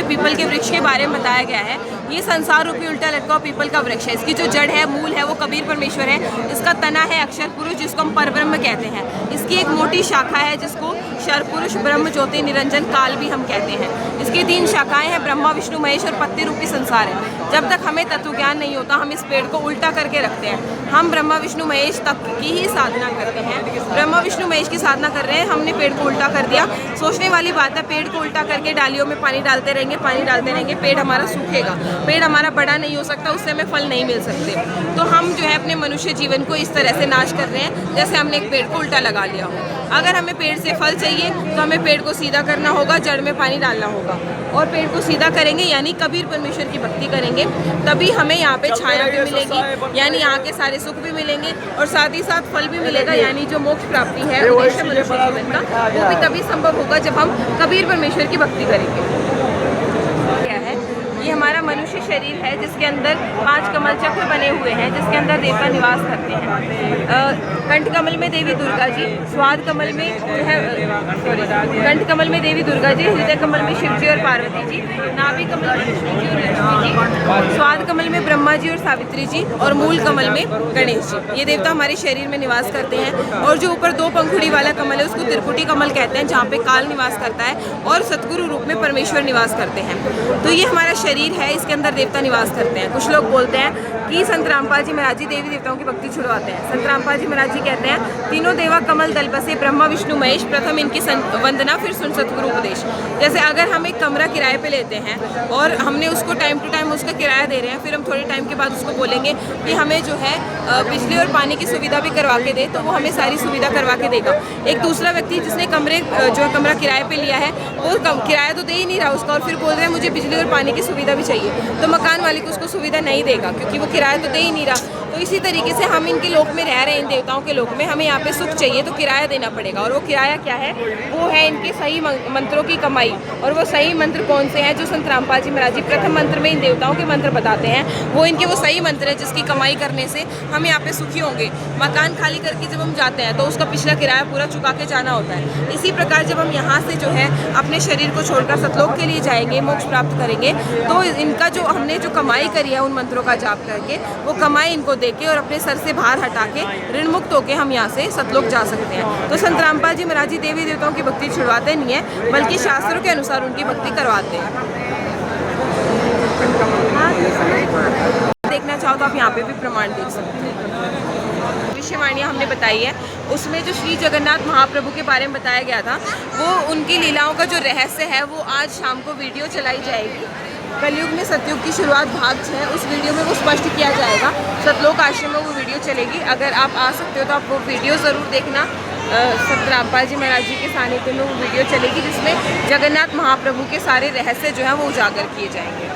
People के वृक्ष के बारे में बताया गया है। ये संसार रूपी उल्टा लटका हुआ पीपल का वृक्ष है। इसकी जो जड़ है, मूल है, वो कबीर परमेश्वर है। इसका तना है अक्षर पुरुष, जिसको हम परब्रह्म कहते हैं। इसकी एक मोटी शाखा है जिसको क्षर पुरुष, ब्रह्म, ज्योति, निरंजन, काल भी हम कहते हैं। इसकी 3 शाखाएं हैं, ब्रह्मा, विष्णु, महेश और पत्ती रूपी संसार है। जब तक हमें तत्व ज्ञान नहीं होता, हम इस पेड़ को उल्टा करके रखते हैं। हम ब्रह्मा विष्णु महेश तक की ही साधना करते हैं। ब्रह्मा विष्णु महेश की साधना कर रहे हैं, हमने पेड़ को उल्टा कर दिया। सोचने वाली बात है, पेड़ को उल्टा करके डालियों में पानी डालते रहेंगे, पेड़ हमारा सूखेगा, पेड़ हमारा बड़ा नहीं हो सकता, उससे हमें फल नहीं मिल सकते। तो हम जो है अपने मनुष्य जीवन को इस तरह से नाश कर रहे हैं जैसे हमने एक पेड़ को उल्टा लगा लिया हो। अगर हमें पेड़ से फल चाहिए तो हमें पेड़ को सीधा करना होगा, जड़ में पानी डालना होगा और पेड़ को सीधा करेंगे यानी कबीर परमेश्वर की भक्ति करेंगे, तभी हमें यहाँ पे छाया भी मिलेगी, यानी यहाँ के सारे सुख भी मिलेंगे और साथ ही साथ फल भी मिलेगा, यानी जो मोक्ष प्राप्ति है उद्देश्य मनुष्य जीवन का, वो भी तभी संभव होगा जब हम कबीर परमेश्वर की भक्ति करेंगे। ये हमारा मनुष्य शरीर है जिसके अंदर 5 कमल चक्र बने हुए हैं, जिसके अंदर देवता निवास करते हैं। कंठ कमल में देवी दुर्गा जी, स्वाद कमल में कंठ कमल में देवी दुर्गा जी, हृदय कमल में शिव जी और पार्वती जी, नाभि कमल में विष्णु जी और लक्ष्मी जी, स्वाद कमल में ब्रह्मा जी और सावित्री जी और मूल कमल में गणेश जी। ये देवता हमारे शरीर में निवास करते हैं। और जो ऊपर 2 पंखुड़ी वाला कमल है उसको त्रिपुटी कमल कहते हैं, जहाँ पे काल निवास करता है और सतगुरु रूप में परमेश्वर निवास करते हैं। तो ये हमारा शरीर है, इसके अंदर देवता निवास करते हैं। कुछ लोग बोलते हैं कि संत रामपाल जी महाराज जी देवी देवताओं की भक्ति छुड़वाते हैं। संत रामपाल जी महाराज जी कहते हैं, तीनों देवा कमल दल बसे, ब्रह्मा विष्णु महेश, प्रथम इनकी वंदना फिर सुन सतगुरु उपदेश। जैसे अगर हम एक कमरा किराए पे लेते हैं और हमने उसको टाइम टू टाइम उसका किराया दे रहे हैं, फिर हम थोड़े टाइम के बाद उसको बोलेंगे कि हमें जो है बिजली और पानी की सुविधा भी करवा के दे, तो वो हमें सारी सुविधा करवा के देगा। एक दूसरा व्यक्ति जिसने कमरा किराए पे लिया है, वो किराया तो दे ही नहीं रहा उसका और फिर बोल रहा है मुझे बिजली और पानी की सुविधा भी चाहिए, तो मकान मालिक उसको सुविधा नहीं देगा क्योंकि वो किराया तो दे ही नहीं रहा। तो इसी तरीके से हम इनके लोक में रह रहे हैं, इन देवताओं के लोक में, हमें यहाँ पे सुख चाहिए तो किराया देना पड़ेगा। और वो किराया क्या है? वो है इनके सही मंत्रों की कमाई। और वो सही मंत्र कौन से हैं? जो संत रामपाल जी महाराज जी प्रथम मंत्र में इन देवताओं के मंत्र बताते हैं, वो इनके वो सही मंत्र है जिसकी कमाई करने से हम यहाँ पे सुखी होंगे। मकान खाली करके जब हम जाते हैं तो उसका पिछला किराया पूरा चुका के जाना होता है। इसी प्रकार जब हम यहाँ से जो है अपने शरीर को छोड़कर सतलोक के लिए जाएंगे, मोक्ष प्राप्त करेंगे, तो इनका जो हमने जो कमाई करी है उन मंत्रों का जाप करके, वो कमाई इनको देके और अपने सर से बाहर हटा के ऋण मुक्त होकर हम यहाँ से सतलोक जा सकते हैं। तो संत रामपाल जी महाराज जी देवी देवताओं की भक्ति छुड़वाते नहीं है, बल्कि शास्त्रों के अनुसार उनकी भक्ति करवाते हैं। देखना चाहो तो आप यहाँ पे भी प्रमाण देख सकते हैं। भविष्यवाणियाँ हमने बताई है, उसमें जो श्री जगन्नाथ महाप्रभु के बारे में बताया गया था, वो उनकी लीलाओं का जो रहस्य है वो आज शाम को वीडियो चलाई जाएगी। कलयुग में सतयुग की शुरुआत भाग 6, उस वीडियो में वो स्पष्ट किया जाएगा। सतलोक आश्रम में वो वीडियो चलेगी। अगर आप आ सकते हो तो आप वो वीडियो ज़रूर देखना। संत रामपाल जी महाराज जी के सानिध्य में वो वीडियो चलेगी जिसमें जगन्नाथ महाप्रभु के सारे रहस्य जो हैं वो उजागर किए जाएंगे।